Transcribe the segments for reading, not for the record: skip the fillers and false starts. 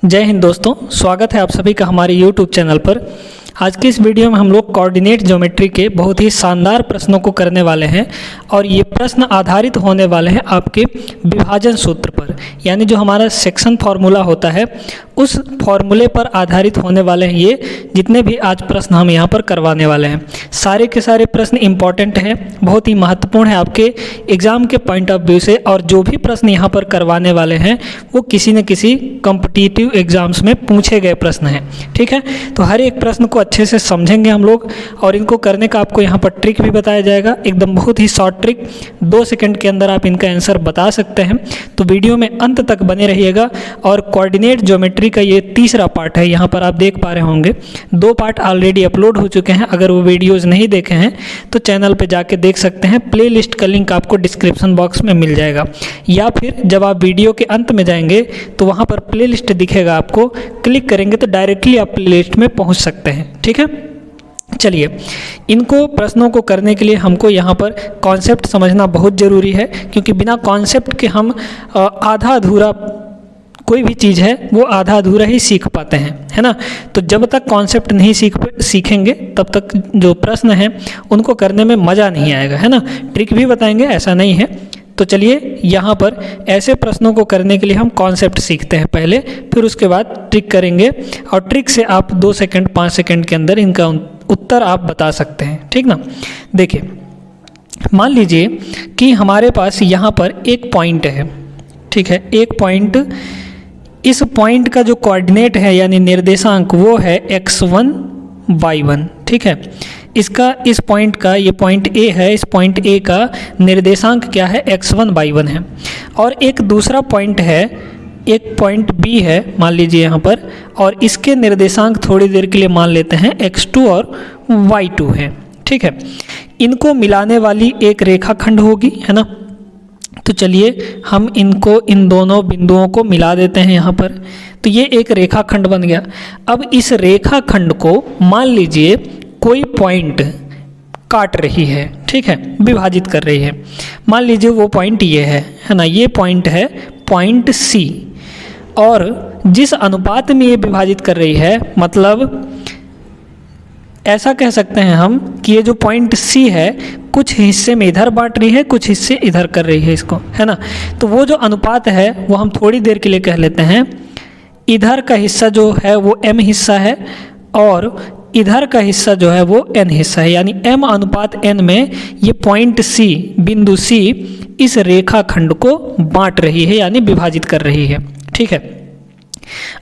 जय हिंद दोस्तों, स्वागत है आप सभी का हमारे YouTube चैनल पर। आज की इस वीडियो में हम लोग कोऑर्डिनेट ज्योमेट्री के बहुत ही शानदार प्रश्नों को करने वाले हैं और ये प्रश्न आधारित होने वाले हैं आपके विभाजन सूत्र पर, यानी जो हमारा सेक्शन फार्मूला होता है उस फार्मूले पर आधारित होने वाले हैं। ये जितने भी आज प्रश्न हम यहाँ पर करवाने वाले हैं, सारे के सारे प्रश्न इम्पॉर्टेंट हैं, बहुत ही महत्वपूर्ण है आपके एग्ज़ाम के पॉइंट ऑफ व्यू से। और जो भी प्रश्न यहाँ पर करवाने वाले हैं वो किसी न किसी कॉम्पिटिटिव एग्जाम्स में पूछे गए प्रश्न हैं। ठीक है, तो हर एक प्रश्न को अच्छे से समझेंगे हम लोग और इनको करने का आपको यहाँ पर ट्रिक भी बताया जाएगा, एकदम बहुत ही शॉर्ट ट्रिक, 2 सेकंड के अंदर आप इनका आंसर बता सकते हैं। तो वीडियो में अंत तक बने रहिएगा। और कोऑर्डिनेट ज्योमेट्री का ये तीसरा पार्ट है, यहाँ पर आप देख पा रहे होंगे 2 पार्ट ऑलरेडी अपलोड हो चुके हैं। अगर वो वीडियोज़ नहीं देखे हैं तो चैनल पर जाके देख सकते हैं, प्लेलिस्ट का लिंक आपको डिस्क्रिप्शन बॉक्स में मिल जाएगा, या फिर जब आप वीडियो के अंत में जाएंगे तो वहाँ पर प्लेलिस्ट दिखेगा, आपको क्लिक करेंगे तो डायरेक्टली आप प्लेलिस्ट में पहुँच सकते हैं। ठीक है, चलिए इनको प्रश्नों को करने के लिए हमको यहाँ पर कॉन्सेप्ट समझना बहुत ज़रूरी है, क्योंकि बिना कॉन्सेप्ट के हम आधा अधूरा कोई भी चीज़ है वो आधा अधूरा ही सीख पाते हैं, है ना। तो जब तक कॉन्सेप्ट नहीं सीखेंगे तब तक जो प्रश्न हैं उनको करने में मज़ा नहीं आएगा, है ना। ट्रिक भी बताएंगे, ऐसा नहीं है। तो चलिए यहाँ पर ऐसे प्रश्नों को करने के लिए हम कॉन्सेप्ट सीखते हैं पहले, फिर उसके बाद ट्रिक करेंगे और ट्रिक से आप 2 सेकंड 5 सेकंड के अंदर इनका उत्तर आप बता सकते हैं। ठीक ना, देखिए मान लीजिए कि हमारे पास यहाँ पर एक पॉइंट है, ठीक है, एक पॉइंट, इस पॉइंट का जो कोऑर्डिनेट है यानी निर्देशांक वो है x1 y1। ठीक है, इसका इस पॉइंट का, ये पॉइंट A है, इस पॉइंट A का निर्देशांक क्या है, x1 y1 है। और एक दूसरा पॉइंट है, एक पॉइंट B है मान लीजिए यहाँ पर, और इसके निर्देशांक थोड़ी देर के लिए मान लेते हैं x2 और y2 है। ठीक है, इनको मिलाने वाली एक रेखाखंड होगी, है ना। तो चलिए हम इनको, इन दोनों बिंदुओं को मिला देते हैं यहाँ पर, तो ये एक रेखाखंड बन गया। अब इस रेखाखंड को मान लीजिए कोई पॉइंट काट रही है, ठीक है, विभाजित कर रही है। मान लीजिए वो पॉइंट ये है ना, ये पॉइंट है पॉइंट C, और जिस अनुपात में ये विभाजित कर रही है, मतलब ऐसा कह सकते हैं हम कि ये जो पॉइंट C है कुछ हिस्से में इधर बांट रही है, कुछ हिस्से इधर कर रही है इसको, है ना। तो वो जो अनुपात है वो हम थोड़ी देर के लिए कह लेते हैं, इधर का हिस्सा जो है वो M हिस्सा है और इधर का हिस्सा जो है वो N हिस्सा है, यानी M/N में ये पॉइंट C, बिंदु C इस रेखाखंड को बांट रही है यानी विभाजित कर रही है। ठीक है,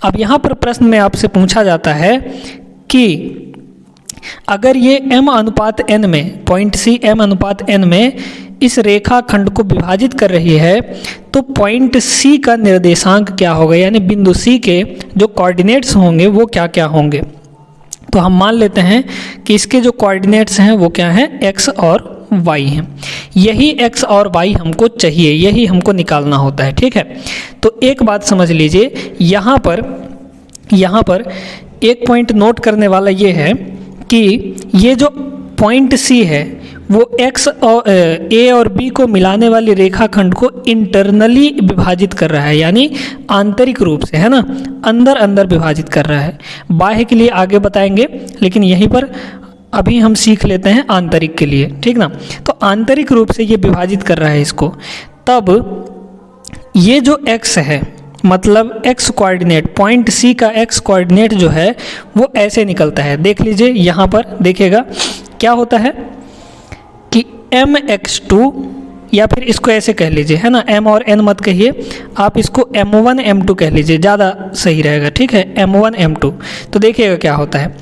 अब यहाँ पर प्रश्न में आपसे पूछा जाता है कि अगर ये M/N में, पॉइंट C M/N में इस रेखाखंड को विभाजित कर रही है तो पॉइंट C का निर्देशांक क्या होगा, यानी बिंदु C के जो कोऑर्डिनेट्स होंगे वो क्या क्या होंगे। तो हम मान लेते हैं कि इसके जो कोऑर्डिनेट्स हैं वो क्या हैं, x और y हैं। यही x और y हमको चाहिए, यही हमको निकालना होता है। ठीक है, तो एक बात समझ लीजिए, यहाँ पर एक पॉइंट नोट करने वाला ये है कि ये जो पॉइंट C है वो x और A और B को मिलाने वाली रेखाखंड को इंटरनली विभाजित कर रहा है, यानी आंतरिक रूप से, है ना, अंदर अंदर विभाजित कर रहा है। बाह्य के लिए आगे बताएंगे, लेकिन यहीं पर अभी हम सीख लेते हैं आंतरिक के लिए। ठीक ना, तो आंतरिक रूप से ये विभाजित कर रहा है इसको। तब ये जो x है, मतलब x कोऑर्डिनेट, पॉइंट C का x कोऑर्डिनेट जो है वो ऐसे निकलता है। देख लीजिए यहाँ पर, देखिएगा क्या होता है कि mx2, या फिर इसको ऐसे कह लीजिए, है ना, m और n मत कहिए, आप इसको m1 m2 कह लीजिए, ज़्यादा सही रहेगा। ठीक है, m1 m2। तो देखिएगा क्या होता है,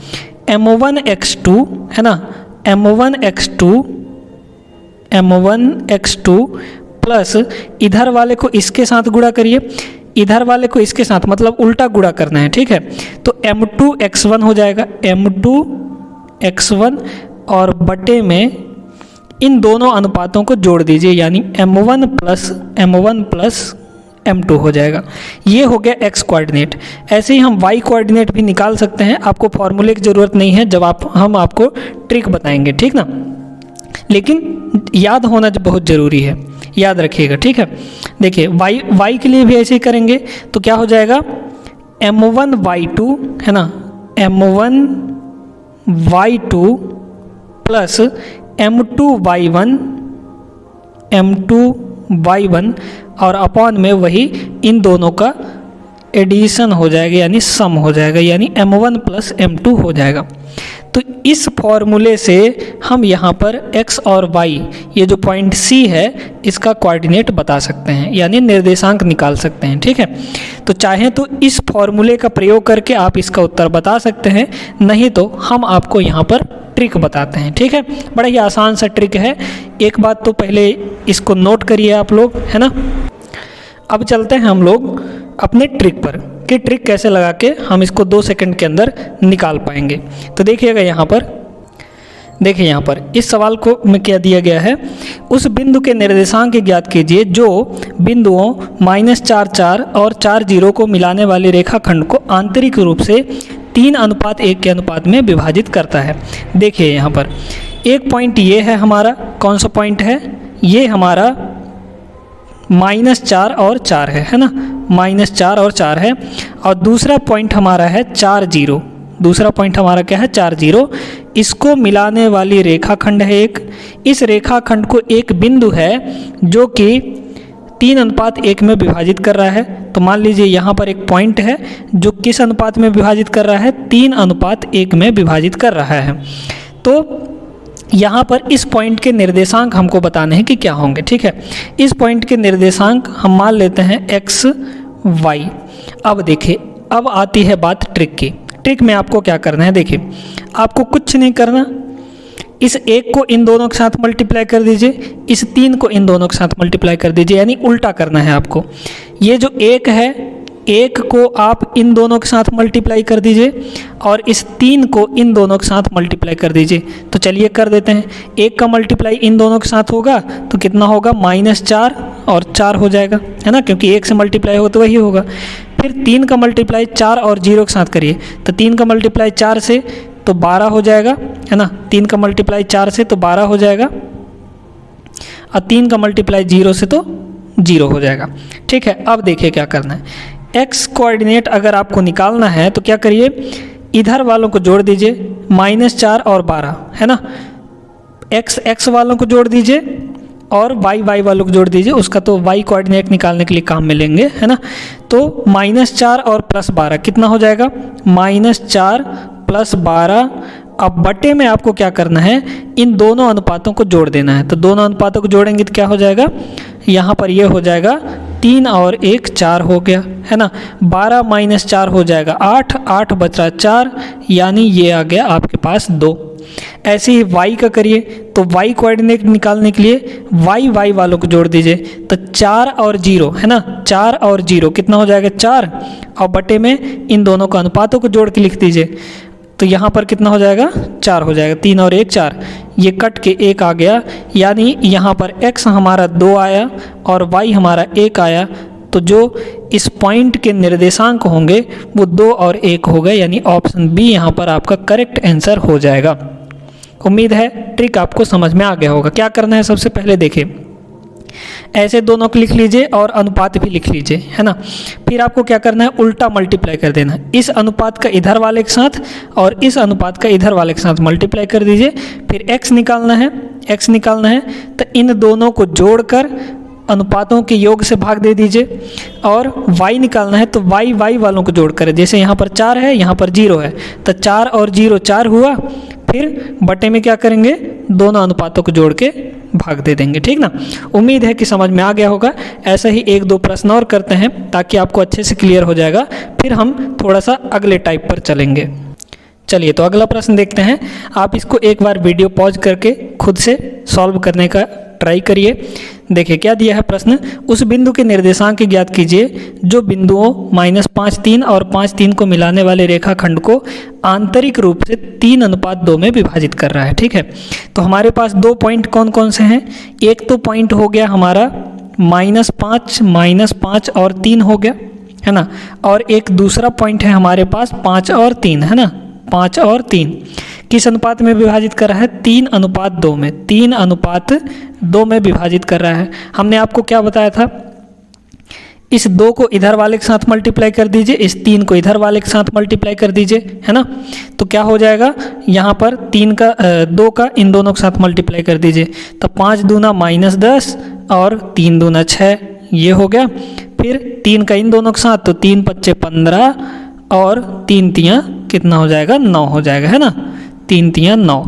m1x2, है ना, m1x2 प्लस इधर वाले को इसके साथ गुणा करिए, इधर वाले को इसके साथ, मतलब उल्टा गुणा करना है। ठीक है, तो m2x1 हो जाएगा, m2x1 और बटे में इन दोनों अनुपातों को जोड़ दीजिए, यानी m1 प्लस m2 हो जाएगा। ये हो गया x कोऑर्डिनेट। ऐसे ही हम y कोऑर्डिनेट भी निकाल सकते हैं, आपको फॉर्मूले की ज़रूरत नहीं है, जब हम आपको ट्रिक बताएंगे। ठीक ना, लेकिन याद होना जो बहुत ज़रूरी है, याद रखिएगा। ठीक है, देखिए y के लिए भी ऐसे ही करेंगे तो क्या हो जाएगा, m1y2 है ना, m1y2 प्लस m2y1 और अपॉन में वही इन दोनों का एडिशन हो जाएगा यानी सम हो जाएगा, यानी m1 प्लस m2 हो जाएगा। तो इस फॉर्मूले से हम यहाँ पर x और y ये जो पॉइंट C है इसका कोऑर्डिनेट बता सकते हैं, यानी निर्देशांक निकाल सकते हैं। ठीक है, तो चाहें तो इस फॉर्मूले का प्रयोग करके आप इसका उत्तर बता सकते हैं, नहीं तो हम आपको यहाँ पर ट्रिक बताते हैं। ठीक है, बड़ा ही आसान सा ट्रिक है। एक बात तो पहले इसको नोट करिए आप लोग, है ना। अब चलते हैं हम लोग अपने ट्रिक पर कि ट्रिक कैसे लगा के हम इसको 2 सेकंड के अंदर निकाल पाएंगे। तो देखिएगा यहाँ पर, देखिए यहाँ पर इस सवाल को में क्या दिया गया है, उस बिंदु के निर्देशांक ज्ञात कीजिए जो बिंदुओं -4 4 और 4 0 को मिलाने वाले रेखाखंड को आंतरिक रूप से 3:1 के अनुपात में विभाजित करता है। देखिए यहाँ पर एक पॉइंट ये है हमारा, कौन सा पॉइंट है ये हमारा -4 और 4 है ना, -4 और 4 है। और दूसरा पॉइंट हमारा है 4 0, दूसरा पॉइंट हमारा क्या है 4 0। इसको मिलाने वाली रेखाखंड है एक, इस रेखाखंड को एक बिंदु है जो कि 3:1 में विभाजित कर रहा है। तो मान लीजिए यहाँ पर एक पॉइंट है जो किस अनुपात में विभाजित कर रहा है, 3:1 में विभाजित कर रहा है। तो यहाँ पर इस पॉइंट के निर्देशांक हमको बताने हैं कि क्या होंगे। ठीक है, इस पॉइंट के निर्देशांक हम मान लेते हैं x y। अब देखिए, अब आती है बात ट्रिक की। ट्रिक में आपको क्या करना है, देखिए आपको कुछ नहीं करना, इस 1 को इन दोनों के साथ मल्टीप्लाई कर दीजिए, इस 3 को इन दोनों के साथ मल्टीप्लाई कर दीजिए, यानी उल्टा करना है आपको। ये जो 1 है, 1 को आप इन दोनों के साथ मल्टीप्लाई कर दीजिए और इस 3 को इन दोनों के साथ मल्टीप्लाई कर दीजिए। तो चलिए कर देते हैं, 1 का मल्टीप्लाई इन दोनों के साथ होगा तो कितना होगा, -4 और 4 हो जाएगा, है ना, क्योंकि 1 से मल्टीप्लाई होगा तो वही होगा। फिर 3 का मल्टीप्लाई 4 और 0 के साथ करिए, तो 3 का मल्टीप्लाई 4 से तो 12 हो जाएगा, है ना, 3 का मल्टीप्लाई 4 से तो 12 हो जाएगा और 3 का मल्टीप्लाई 0 से तो 0 हो जाएगा। ठीक है, अब देखिए क्या करना है, x कोऑर्डिनेट अगर आपको निकालना है तो क्या करिए, इधर वालों को जोड़ दीजिए, -4 और 12 है ना, x वालों को जोड़ दीजिए और y वालों को जोड़ दीजिए, उसका तो y कोऑर्डिनेट निकालने के लिए काम में लेंगे, है ना। तो -4 और +12 कितना हो जाएगा, -4 + 12। अब बटे में आपको क्या करना है, इन दोनों अनुपातों को जोड़ देना है। तो दोनों अनुपातों को जोड़ेंगे तो क्या हो जाएगा, यहाँ पर ये हो जाएगा 3 और 1 4 हो गया, है ना। 12 - 4 हो जाएगा 8, 8 बचा 4, यानी ये आ गया आपके पास 2। ऐसे ही y का करिए, तो y कोऑर्डिनेट निकालने के लिए y वालों को जोड़ दीजिए, तो 4 और 0 है ना, 4 और 0 कितना हो जाएगा 4, और बटे में इन दोनों का अनुपातों को जोड़ के लिख दीजिए। तो यहाँ पर कितना हो जाएगा, 4 हो जाएगा, 3 और 1 4, ये कट के 1 आ गया, यानी यहाँ पर x हमारा 2 आया और y हमारा 1 आया। तो जो इस पॉइंट के निर्देशांक होंगे वो 2 और 1 हो गए, यानी ऑप्शन बी यहाँ पर आपका करेक्ट आंसर हो जाएगा। उम्मीद है ट्रिक आपको समझ में आ गया होगा। क्या करना है, सबसे पहले देखिए ऐसे दोनों को लिख लीजिए और अनुपात भी लिख लीजिए, है ना। फिर आपको क्या करना है, उल्टा मल्टीप्लाई कर देना है, इस अनुपात का इधर वाले के साथ और इस अनुपात का इधर वाले के साथ मल्टीप्लाई कर दीजिए। फिर x निकालना है, x निकालना है तो इन दोनों को जोड़कर अनुपातों के योग से भाग दे दीजिए, और y निकालना है तो y वालों को जोड़कर, जैसे यहाँ पर 4 है यहाँ पर 0 है, तो 4 और 0 4 हुआ। फिर बटे में क्या करेंगे, दोनों अनुपातों को जोड़ के भाग दे देंगे, ठीक ना। उम्मीद है कि समझ में आ गया होगा। ऐसा ही 1-2 प्रश्न और करते हैं ताकि आपको अच्छे से क्लियर हो जाएगा, फिर हम थोड़ा सा अगले टाइप पर चलेंगे। चलिए तो अगला प्रश्न देखते हैं। आप इसको एक बार वीडियो पॉज करके खुद से सॉल्व करने का ट्राई करिए। देखिए क्या दिया है प्रश्न, उस बिंदु के निर्देशांक ज्ञात कीजिए जो बिंदुओं -5 3 और 5 3 को मिलाने वाले रेखाखंड को आंतरिक रूप से 3:2 में विभाजित कर रहा है। ठीक है, तो हमारे पास 2 पॉइंट कौन कौन से हैं, एक तो पॉइंट हो गया हमारा -5 और 3 हो गया, है ना, और एक दूसरा पॉइंट है हमारे पास 5 और 3, है ना, 5 और 3 किस अनुपात में विभाजित कर रहा है, 3:2 में, 3:2 में विभाजित कर रहा है। हमने आपको क्या बताया था, इस 2 को इधर वाले के साथ मल्टीप्लाई कर दीजिए, इस 3 को इधर वाले के साथ मल्टीप्लाई कर दीजिए, है ना। तो क्या हो जाएगा, यहाँ पर 2 का इन दोनों के साथ मल्टीप्लाई कर दीजिए, तो 5 दूना -10 और 3 दूना 6, ये हो गया। फिर 3 का इन दोनों के साथ, तो 3 पच्चे 15 और 3 तियाँ कितना हो जाएगा, 9 हो जाएगा, है ना। 3 तियाँ 9।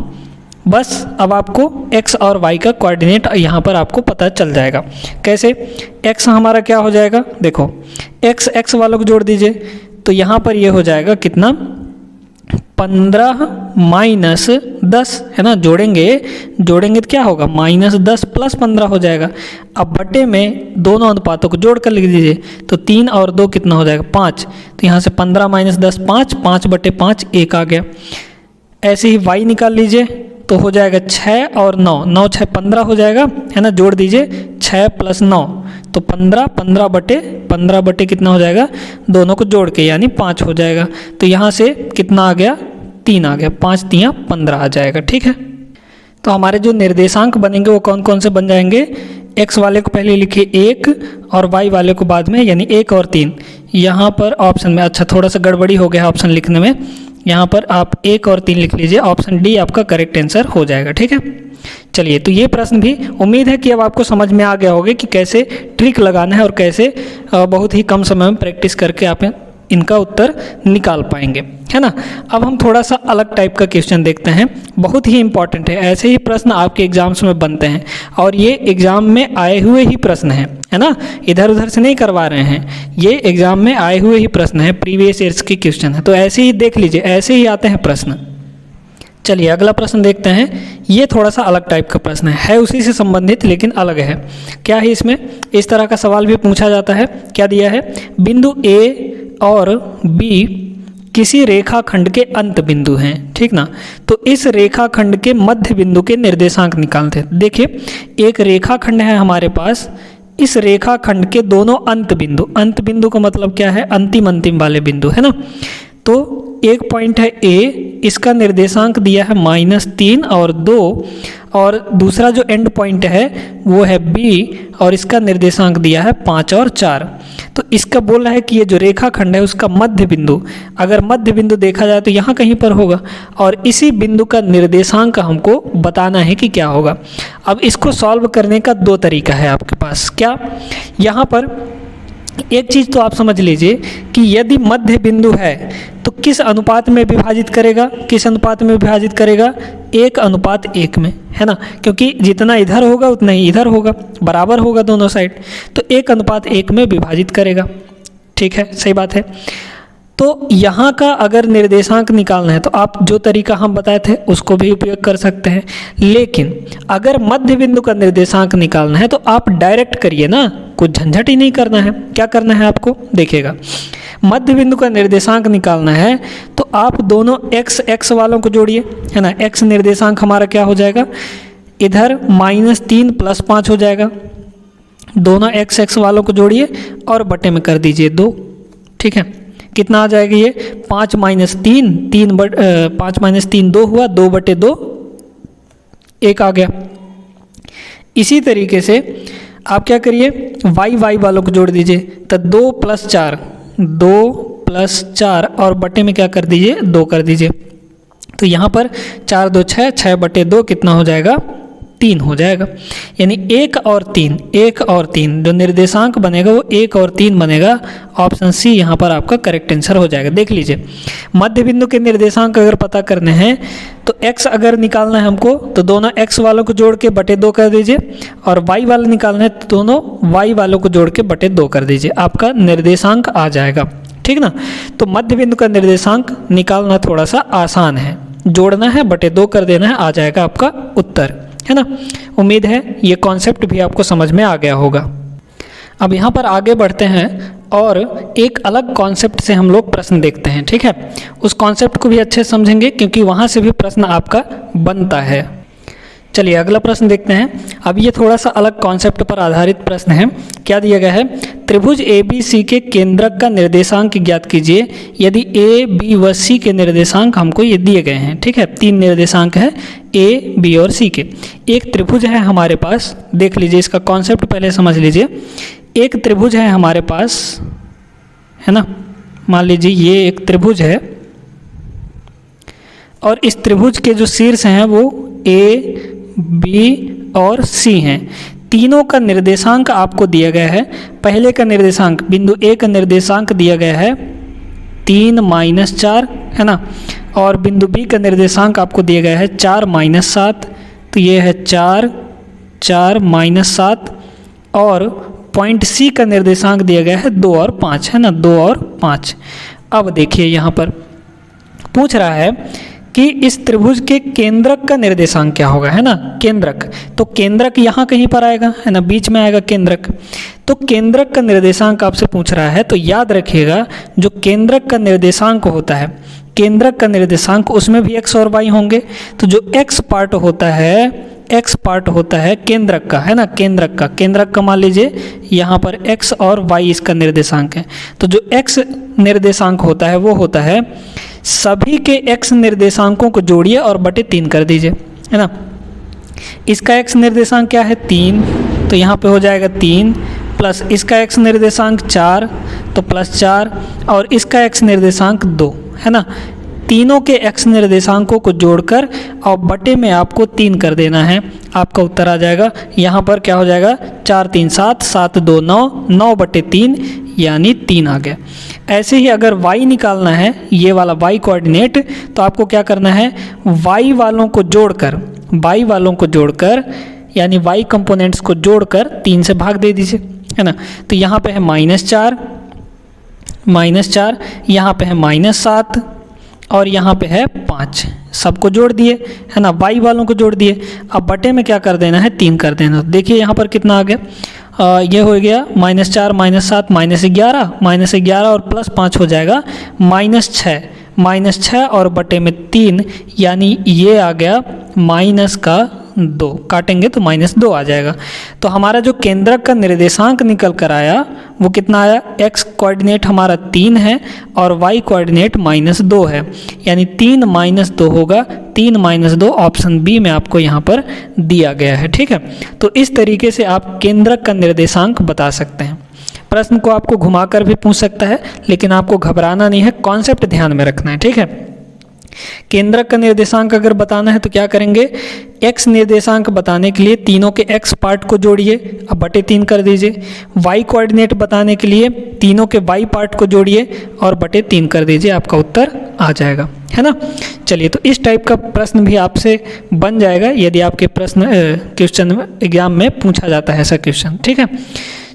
बस अब आपको x और y का कोऑर्डिनेट यहाँ पर आपको पता चल जाएगा। कैसे, x हमारा क्या हो जाएगा, देखो x वालों को जोड़ दीजिए, तो यहाँ पर ये हो जाएगा कितना, 15 - 10, है ना। जोड़ेंगे तो क्या होगा, -10 + 15 हो जाएगा। अब बटे में दोनों अनुपातों को जोड़ कर लिख दीजिए, तो 3 और 2 कितना हो जाएगा, 5। तो यहाँ से 15 - 10 5, 5/5 1 आ गया। ऐसे ही y निकाल लीजिए, तो हो जाएगा 6 और 9, 9 6 15 हो जाएगा, है ना। जोड़ दीजिए 6 + 9, तो 15 बटे कितना हो जाएगा, दोनों को जोड़ के यानी 5 हो जाएगा। तो यहाँ से कितना आ गया, 3 आ गया, 5 तियाँ 15 आ जाएगा, ठीक है। तो हमारे जो निर्देशांक बनेंगे वो कौन कौन से बन जाएंगे, x वाले को पहले लिखिए 1 और y वाले को बाद में, यानी 1 और 3। यहाँ पर ऑप्शन में, अच्छा थोड़ा सा गड़बड़ी हो गया ऑप्शन लिखने में, यहाँ पर आप 1 और 3 लिख लीजिए, ऑप्शन डी आपका करेक्ट आंसर हो जाएगा, ठीक है। चलिए, तो ये प्रश्न भी उम्मीद है कि अब आपको समझ में आ गया होगा कि कैसे ट्रिक लगाना है और कैसे बहुत ही कम समय में प्रैक्टिस करके आप इनका उत्तर निकाल पाएंगे, है ना। अब हम थोड़ा सा अलग टाइप का क्वेश्चन देखते हैं, बहुत ही इंपॉर्टेंट है। ऐसे ही प्रश्न आपके एग्जाम्स में बनते हैं और ये एग्जाम में आए हुए ही प्रश्न हैं, है ना, इधर उधर से नहीं करवा रहे हैं, ये एग्जाम में आए हुए ही प्रश्न हैं, प्रीवियस ईयर्स के क्वेश्चन है। तो ऐसे ही देख लीजिए, ऐसे ही आते हैं प्रश्न। चलिए अगला प्रश्न देखते हैं। ये थोड़ा सा अलग टाइप का प्रश्न है उसी से संबंधित लेकिन अलग है। क्या है इसमें, इस तरह का सवाल भी पूछा जाता है। क्या दिया है, बिंदु ए और बी किसी रेखाखंड के अंत बिंदु हैं, ठीक ना। तो इस रेखाखंड के मध्य बिंदु के निर्देशांक निकालते हैं। देखिए, एक रेखाखंड है हमारे पास, इस रेखाखंड के दोनों अंत बिंदु का मतलब क्या है, अंतिम वाले बिंदु, है ना। तो एक पॉइंट है ए, इसका निर्देशांक दिया है -3 और 2, और दूसरा जो एंड पॉइंट है वो है बी और इसका निर्देशांक दिया है 5 और 4। तो इसका बोल रहा है कि ये जो रेखाखंड है उसका मध्य बिंदु, अगर मध्य बिंदु देखा जाए तो यहाँ कहीं पर होगा, और इसी बिंदु का निर्देशांक हमको बताना है कि क्या होगा। अब इसको सॉल्व करने का 2 तरीका है आपके पास। क्या, यहाँ पर एक चीज़ तो आप समझ लीजिए कि यदि मध्य बिंदु है तो किस अनुपात में विभाजित करेगा, 1:1 में, है ना, क्योंकि जितना इधर होगा उतना ही इधर होगा, बराबर होगा दोनों साइड, तो 1:1 में विभाजित करेगा, ठीक है, सही बात है। तो यहाँ का अगर निर्देशांक निकालना है तो आप जो तरीका हम बताए थे उसको भी उपयोग कर सकते हैं, लेकिन अगर मध्य बिंदु का निर्देशांक निकालना है तो आप डायरेक्ट करिए ना, कुछ झंझट ही नहीं करना है। क्या करना है आपको, देखिएगा, मध्य बिंदु का निर्देशांक निकालना है तो आप दोनों x वालों को जोड़िए, है ना। x निर्देशांक हमारा क्या हो जाएगा, इधर -3 + 5 हो जाएगा, दोनों x वालों को जोड़िए और बटे में कर दीजिए 2, ठीक है। कितना आ जाएगा ये, 5 - 3 2 हुआ, 2/2 1 आ गया। इसी तरीके से आप क्या करिए, y वालों को जोड़ दीजिए, तो 2 + 4 और बटे में क्या कर दीजिए, 2 कर दीजिए। तो यहाँ पर 4 2 6, 6/2 कितना हो जाएगा, 3 हो जाएगा। यानी 1 और 3 जो निर्देशांक बनेगा वो 1 और 3 बनेगा। ऑप्शन सी यहाँ पर आपका करेक्ट आंसर हो जाएगा। देख लीजिए, मध्य बिंदु के निर्देशांक अगर पता करने हैं तो x अगर निकालना है हमको तो दोनों x वालों को जोड़ के बटे 2 कर दीजिए, और y वाला निकालना है तो दोनों y वालों को जोड़ के बटे 2 कर दीजिए, आपका निर्देशांक आ जाएगा, ठीक ना। तो मध्य बिंदु का निर्देशांक निकालना थोड़ा सा आसान है, जोड़ना है, बटे 2 कर देना है, आ जाएगा आपका उत्तर, है ना। उम्मीद है ये कॉन्सेप्ट भी आपको समझ में आ गया होगा। अब यहाँ पर आगे बढ़ते हैं और एक अलग कॉन्सेप्ट से हम लोग प्रश्न देखते हैं, ठीक है। उस कॉन्सेप्ट को भी अच्छे से समझेंगे क्योंकि वहाँ से भी प्रश्न आपका बनता है। चलिए अगला प्रश्न देखते हैं। अब ये थोड़ा सा अलग कॉन्सेप्ट पर आधारित प्रश्न है। क्या दिया गया है, त्रिभुज ABC के केंद्रक का निर्देशांक ज्ञात कीजिए यदि A, B व C के निर्देशांक हमको ये दिए गए हैं, ठीक है। 3 निर्देशांक है A, B और C के। एक त्रिभुज है हमारे पास, देख लीजिए, इसका कॉन्सेप्ट पहले समझ लीजिए। एक त्रिभुज है हमारे पास, है ना, मान लीजिए ये एक त्रिभुज है और इस त्रिभुज के जो शीर्ष हैं वो A, B और C हैं। तीनों का निर्देशांक आपको दिया गया है। पहले का निर्देशांक बिंदु A का निर्देशांक दिया गया है 3 - 4, है ना, और बिंदु B का निर्देशांक आपको दिया गया है 4 - 7, तो ये है 4 4 - 7, और पॉइंट C का निर्देशांक दिया गया है 2 और 5, है ना, 2 और 5। अब देखिए यहाँ पर पूछ रहा है कि इस त्रिभुज के केंद्रक का निर्देशांक क्या होगा, है ना, केंद्रक। तो केंद्रक यहाँ कहीं पर आएगा, है ना, बीच में आएगा केंद्रक। तो केंद्रक का निर्देशांक आपसे पूछ रहा है, तो याद रखिएगा जो केंद्रक का निर्देशांक होता है, केंद्रक का निर्देशांक उसमें भी x और y होंगे। तो जो x पार्ट होता है केंद्रक का, है ना, केंद्रक का मान लीजिए यहाँ पर x और y इसका निर्देशांक है। तो जो x निर्देशांक होता है वो होता है सभी के x निर्देशांकों को जोड़िए और बटे 3 कर दीजिए, है ना। इसका x निर्देशांक क्या है 3, तो यहाँ पे हो जाएगा 3, प्लस इसका x निर्देशांक 4 तो +4, और इसका x निर्देशांक 2, है ना। तीनों के x निर्देशांकों को जोड़कर और बटे में आपको 3 कर देना है, आपका उत्तर आ जाएगा। यहाँ पर क्या हो जाएगा 4 3 7, 7 2 9, 9 बटे 3 यानी 3 आ गया। ऐसे ही अगर y निकालना है, ये वाला y कोऑर्डिनेट, तो आपको क्या करना है y वालों को जोड़कर यानी y कंपोनेंट्स को जोड़कर 3 से भाग दे दीजिए, है ना। तो यहाँ पे है -4, यहाँ पे है -7 और यहाँ पे है 5, सबको जोड़ दिए, है ना, y वालों को जोड़ दिए। अब बटे में क्या कर देना है 3 कर देना। देखिए यहाँ पर कितना आ गया, ये हो गया -4 -7 -11 और +5 हो जाएगा -6 और बटे में 3, यानी ये आ गया -2, काटेंगे तो -2 आ जाएगा। तो हमारा जो केंद्रक का निर्देशांक निकल कर आया वो कितना आया, x कोऑर्डिनेट हमारा 3 है और y कोऑर्डिनेट -2 है, यानी 3 - 2 होगा। 3 - 2 ऑप्शन बी में आपको यहाँ पर दिया गया है, ठीक है। तो इस तरीके से आप केंद्रक का निर्देशांक बता सकते हैं। प्रश्न को आपको घुमाकर भी पूछ सकता है, लेकिन आपको घबराना नहीं है, कॉन्सेप्ट ध्यान में रखना है, ठीक है। केंद्रक का निर्देशांक अगर बताना है तो क्या करेंगे, x निर्देशांक बताने के लिए तीनों के x पार्ट को जोड़िए, अब बटे 3 कर दीजिए। y कोऑर्डिनेट बताने के लिए तीनों के y पार्ट को जोड़िए और बटे 3 कर दीजिए, आपका उत्तर आ जाएगा, है ना। चलिए, तो इस टाइप का प्रश्न भी आपसे बन जाएगा यदि आपके क्वेश्चन एग्जाम में पूछा जाता है ऐसा क्वेश्चन, ठीक है।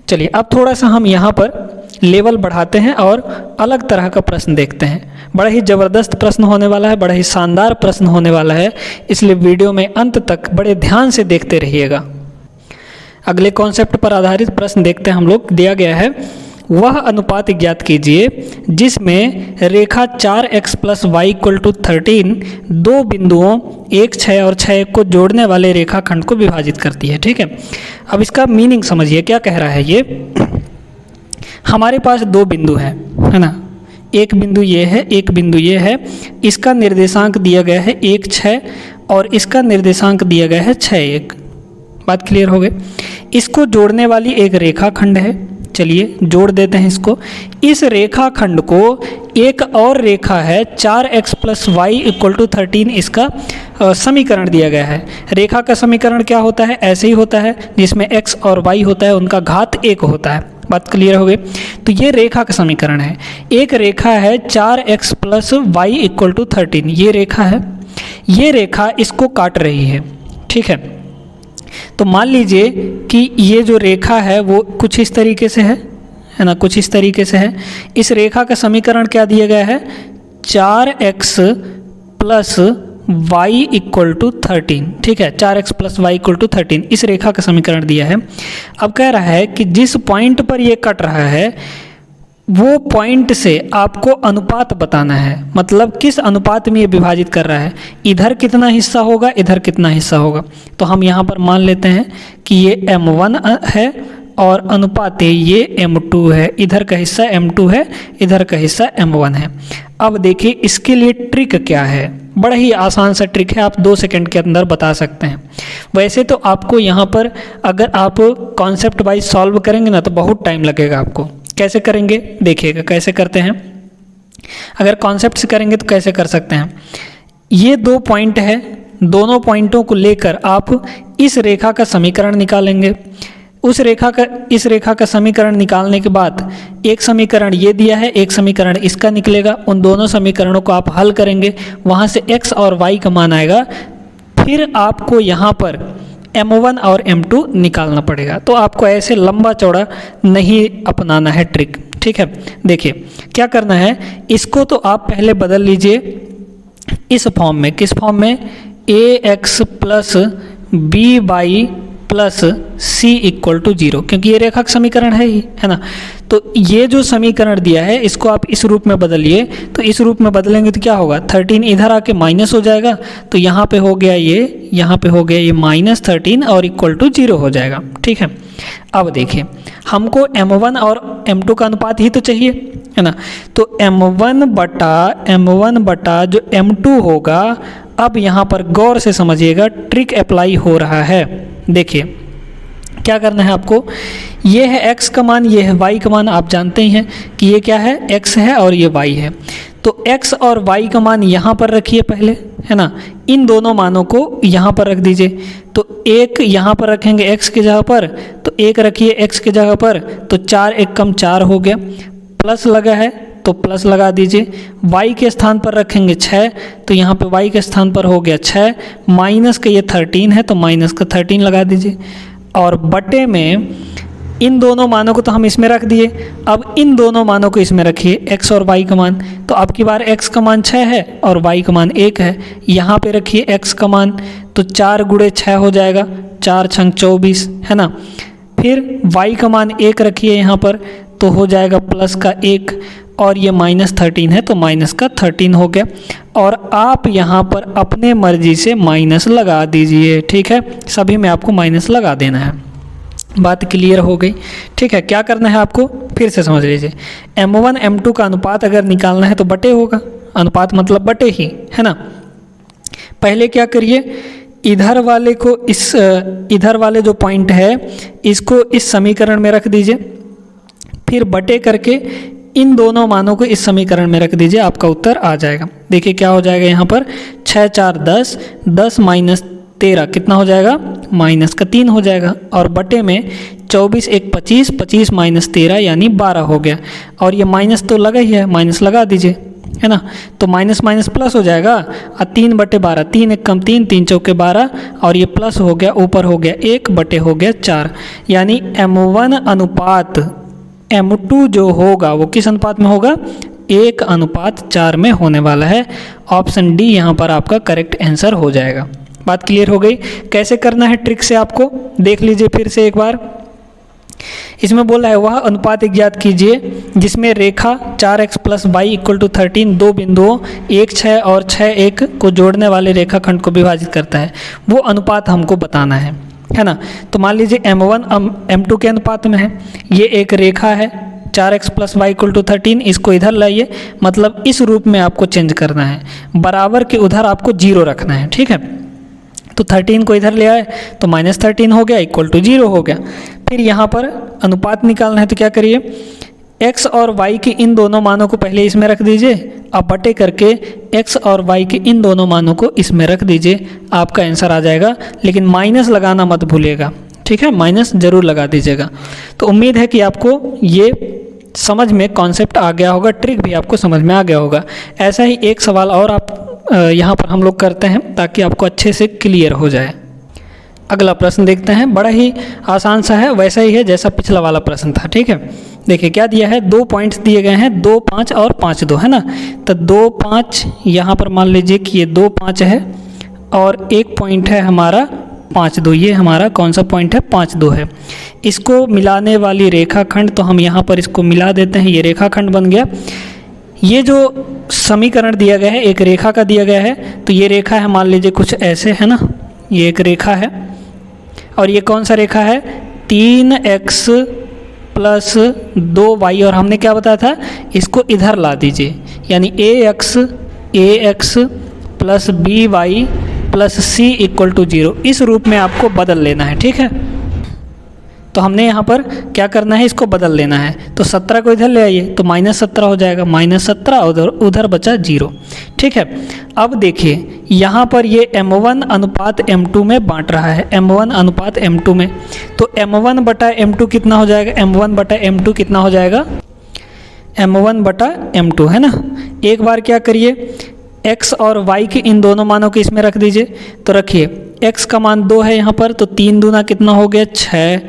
चलिए, अब थोड़ा सा हम यहाँ पर लेवल बढ़ाते हैं और अलग तरह का प्रश्न देखते हैं। बड़ा ही ज़बरदस्त प्रश्न होने वाला है, बड़ा ही शानदार प्रश्न होने वाला है, इसलिए वीडियो में अंत तक बड़े ध्यान से देखते रहिएगा। अगले कॉन्सेप्ट पर आधारित प्रश्न देखते हैं हम लोग। दिया गया है, वह अनुपात ज्ञात कीजिए जिसमें रेखा 4x + y = 13 दो बिंदुओं 1 6 और 6 को जोड़ने वाले रेखाखंड को विभाजित करती है, ठीक है। अब इसका मीनिंग समझिए, क्या कह रहा है ये। हमारे पास 2 बिंदु हैं, है ना, एक बिंदु ये है, एक बिंदु ये है। इसका निर्देशांक दिया गया है 1 6 और इसका निर्देशांक दिया गया है 6 1। बात क्लियर हो गई। इसको जोड़ने वाली एक रेखाखंड है, चलिए जोड़ देते हैं इसको। इस रेखाखंड को एक और रेखा है 4x + y = 13, इसका समीकरण दिया गया है। रेखा का समीकरण क्या होता है, ऐसे ही होता है जिसमें x और y होता है, उनका घात 1 होता है। बात क्लियर हो गई। तो ये रेखा का समीकरण है। एक रेखा है 4x + y = 13, ये रेखा है, ये रेखा इसको काट रही है, ठीक है। तो मान लीजिए कि ये जो रेखा है वो कुछ इस तरीके से है ना, कुछ इस तरीके से है। इस रेखा का समीकरण क्या दिया गया है, 4x + y = 13, ठीक है। 4x + y = 13 इस रेखा का समीकरण दिया है। अब कह रहा है कि जिस पॉइंट पर ये कट रहा है वो पॉइंट से आपको अनुपात बताना है, मतलब किस अनुपात में ये विभाजित कर रहा है, इधर कितना हिस्सा होगा, इधर कितना हिस्सा होगा। तो हम यहाँ पर मान लेते हैं कि ये m1 है और अनुपात ये m2 है, इधर का हिस्सा m2 है, इधर का हिस्सा m1 है। अब देखिए इसके लिए ट्रिक क्या है, बड़ा ही आसान सा ट्रिक है, आप 2 सेकंड के अंदर बता सकते हैं। वैसे तो आपको यहाँ पर अगर आप कॉन्सेप्ट वाइज सॉल्व करेंगे ना तो बहुत टाइम लगेगा आपको। कैसे करेंगे देखिएगा कैसे करते हैं। अगर कॉन्सेप्ट से करेंगे तो कैसे कर सकते हैं, ये 2 पॉइंट है, दोनों पॉइंटों को लेकर आप इस रेखा का समीकरण निकालेंगे। इस रेखा का समीकरण निकालने के बाद एक समीकरण ये दिया है, एक समीकरण इसका निकलेगा। उन दोनों समीकरणों को आप हल करेंगे, वहाँ से x और y का मान आएगा। फिर आपको यहाँ पर m1 और m2 निकालना पड़ेगा। तो आपको ऐसे लंबा चौड़ा नहीं अपनाना है ट्रिक, ठीक है। देखिए क्या करना है, इसको तो आप पहले बदल लीजिए इस फॉर्म में। किस फॉर्म में, ax plus by plus c equal to 0, क्योंकि ये रेखा का समीकरण है ही, है ना। तो ये जो समीकरण दिया है इसको आप इस रूप में बदलिए। तो इस रूप में बदलेंगे तो क्या होगा, 13 इधर आके माइनस हो जाएगा। तो यहाँ पे हो गया ये, यहाँ पे हो गया ये -13 और इक्वल टू 0 हो जाएगा, ठीक है। अब देखिए हमको m1 और m2 का अनुपात ही तो चाहिए, है ना। तो m1 बटा जो m2 होगा, अब यहाँ पर गौर से समझिएगा, ट्रिक अप्लाई हो रहा है। देखिए क्या करना है आपको, ये है x का मान, ये है y का मान। आप जानते ही हैं कि ये क्या है, x है और ये y है। तो x और y का मान यहाँ पर रखिए पहले, है ना। इन दोनों मानों को यहाँ पर रख दीजिए। तो एक यहाँ पर रखेंगे x की जगह पर, तो एक रखिए x की जगह पर, तो 4 एक कम 4 हो गया। प्लस लगा है तो प्लस लगा दीजिए। y के स्थान पर रखेंगे 6, तो यहाँ पे y के स्थान पर हो गया 6। माइनस का ये 13 है तो माइनस का 13 लगा दीजिए। और बटे में इन दोनों मानों को तो हम इसमें रख दिए, अब इन दोनों मानों को इसमें रखिए, x और y का मान। तो अब की बार x का मान 6 है और y का मान 1 है। यहाँ पे रखिए x का मान, तो 4 गुणे 6 हो जाएगा, 4 छंग 24, है ना। फिर y का मान 1 रखिए यहाँ पर, तो हो जाएगा प्लस का 1, और ये -13 है तो माइनस का 13 हो गया। और आप यहाँ पर अपने मर्जी से माइनस लगा दीजिए, ठीक है। सभी में आपको माइनस लगा देना है। बात क्लियर हो गई, ठीक है। क्या करना है आपको, फिर से समझ लीजिए। m1 m2 का अनुपात अगर निकालना है तो बटे होगा, अनुपात मतलब बटे ही, है ना। पहले क्या करिए, इधर वाले को इधर वाले जो पॉइंट है इसको इस समीकरण में रख दीजिए, फिर बटे करके इन दोनों मानों को इस समीकरण में रख दीजिए, आपका उत्तर आ जाएगा। देखिए क्या हो जाएगा यहाँ पर, 6 4 10, 10 माइनस 13 कितना हो जाएगा, माइनस का 3 हो जाएगा। और बटे में 24 एक 25, 25 माइनस 13 यानी 12 हो गया। और ये माइनस तो लगा ही है, माइनस लगा दीजिए, है ना। तो माइनस माइनस प्लस हो जाएगा, और 3/12, 3 एक कम 3, 3 चौके 12, और ये प्लस हो गया, ऊपर हो गया 1 बटे हो गया 4। यानी m1 अनुपात m2 जो होगा वो किस अनुपात में होगा, 1:4 में होने वाला है। ऑप्शन डी यहाँ पर आपका करेक्ट आंसर हो जाएगा। बात क्लियर हो गई। कैसे करना है ट्रिक से आपको देख लीजिए फिर से एक बार। इसमें बोला है वह अनुपात ज्ञात कीजिए जिसमें रेखा 4x + y = 13 दो बिंदुओं 1 6 और 6 1 को जोड़ने वाले रेखाखंड को विभाजित करता है, वो अनुपात हमको बताना है ना। तो मान लीजिए m1 m2 के अनुपात में है, ये एक रेखा है 4x + y = 13, इसको इधर लाइए, मतलब इस रूप में आपको चेंज करना है, बराबर के उधर आपको 0 रखना है, ठीक है। तो 13 को इधर ले आए तो -13 हो गया, = 0 हो गया। फिर यहाँ पर अनुपात निकालना है तो क्या करिए, x और y के इन दोनों मानों को पहले इसमें रख दीजिए, अब बटे करके x और y के इन दोनों मानों को इसमें रख दीजिए, आपका आंसर आ जाएगा। लेकिन माइनस लगाना मत भूलिएगा, ठीक है, माइनस ज़रूर लगा दीजिएगा। तो उम्मीद है कि आपको ये समझ में कॉन्सेप्ट आ गया होगा, ट्रिक भी आपको समझ में आ गया होगा। ऐसा ही एक सवाल और आप यहाँ पर हम लोग करते हैं ताकि आपको अच्छे से क्लियर हो जाए। अगला प्रश्न देखते हैं, बड़ा ही आसान सा है, वैसा ही है जैसा पिछला वाला प्रश्न था, ठीक है। देखिए क्या दिया है, 2 पॉइंट्स दिए गए हैं, 2 5 और 5 2, है ना। तो 2 5 यहाँ पर मान लीजिए कि ये 2 5 है और एक पॉइंट है हमारा 5 2, ये हमारा कौन सा पॉइंट है, 5 2 है। इसको मिलाने वाली रेखाखंड, तो हम यहाँ पर इसको मिला देते हैं, ये रेखाखंड बन गया। ये जो समीकरण दिया गया है एक रेखा का दिया गया है, तो ये रेखा है मान लीजिए कुछ ऐसे, है ना, ये एक रेखा है। और ये कौन सा रेखा है, 3x + 2y, और हमने क्या बताया था, इसको इधर ला दीजिए, यानी ax plus B Y plus C equal to 0, इस रूप में आपको बदल लेना है। ठीक है, तो हमने यहाँ पर क्या करना है, इसको बदल लेना है। तो 17 को इधर ले आइए तो -17 हो जाएगा, -17 उधर बचा 0। ठीक है, अब देखिए यहाँ पर ये m1 अनुपात m2 में बांट रहा है, m1 अनुपात m2 में। तो m1 बटा m2 कितना हो जाएगा, m1 बटा m2 कितना हो जाएगा, m1 बटा m2 है ना। एक बार क्या करिए, x और y के इन दोनों मानों को इसमें रख दीजिए। तो रखिए x का मान 2 है यहाँ पर, तो 3 दूना कितना हो गया 6,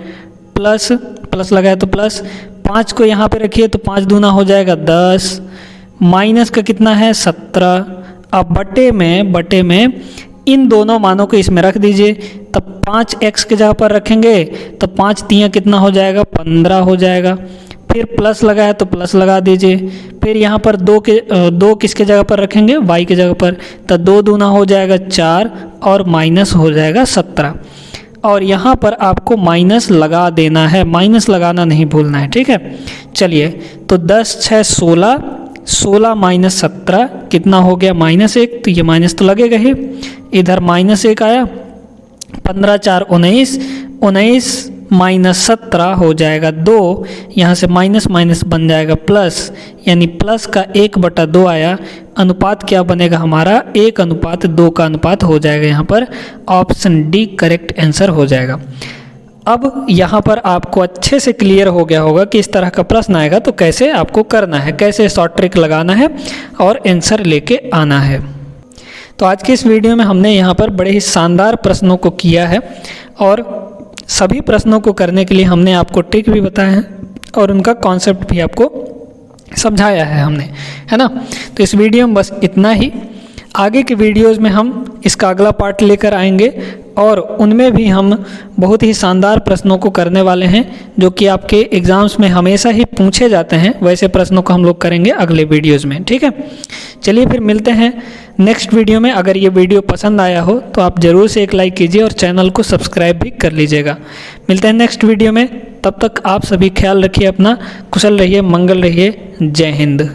प्लस लगाया तो प्लस 5 को यहाँ पे रखिए तो 5 दूना हो जाएगा 10, माइनस का कितना है 17। अब बटे में इन दोनों मानों को इसमें रख दीजिए। तब 5x के जगह पर रखेंगे तो 5 तियाँ कितना हो जाएगा 15 हो जाएगा। फिर प्लस लगाया तो प्लस लगा दीजिए। फिर यहाँ पर 2 किसके जगह पर रखेंगे, y के जगह पर, तो 2 दूना हो जाएगा 4 और माइनस हो जाएगा 17। और यहाँ पर आपको माइनस लगा देना है, माइनस लगाना नहीं भूलना है। ठीक है, चलिए तो 10 6 16, 16 माइनस 17 कितना हो गया -1, तो ये माइनस तो लगेगा ही, इधर -1 आया, 15 4 19, 19 माइनस 17 हो जाएगा 2, यहाँ से माइनस माइनस बन जाएगा प्लस, यानी प्लस का 1/2 आया। अनुपात क्या बनेगा हमारा, 1:2 का अनुपात हो जाएगा। यहाँ पर ऑप्शन डी करेक्ट आंसर हो जाएगा। अब यहाँ पर आपको अच्छे से क्लियर हो गया होगा कि इस तरह का प्रश्न आएगा तो कैसे आपको करना है, कैसे शॉर्ट ट्रिक लगाना है और आंसर लेके आना है। तो आज के इस वीडियो में हमने यहाँ पर बड़े ही शानदार प्रश्नों को किया है और सभी प्रश्नों को करने के लिए हमने आपको ट्रिक भी बताया है और उनका कॉन्सेप्ट भी आपको समझाया है हमने, है ना। तो इस वीडियो में बस इतना ही। आगे के वीडियोज़ में हम इसका अगला पार्ट लेकर आएंगे और उनमें भी हम बहुत ही शानदार प्रश्नों को करने वाले हैं जो कि आपके एग्ज़ाम्स में हमेशा ही पूछे जाते हैं। वैसे प्रश्नों को हम लोग करेंगे अगले वीडियोज़ में। ठीक है, चलिए फिर मिलते हैं नेक्स्ट वीडियो में। अगर ये वीडियो पसंद आया हो तो आप ज़रूर से एक लाइक कीजिए और चैनल को सब्सक्राइब भी कर लीजिएगा। मिलते हैं नेक्स्ट वीडियो में, तब तक आप सभी ख्याल रखिए अपना, कुशल रहिए, मंगल रहिए। जय हिंद।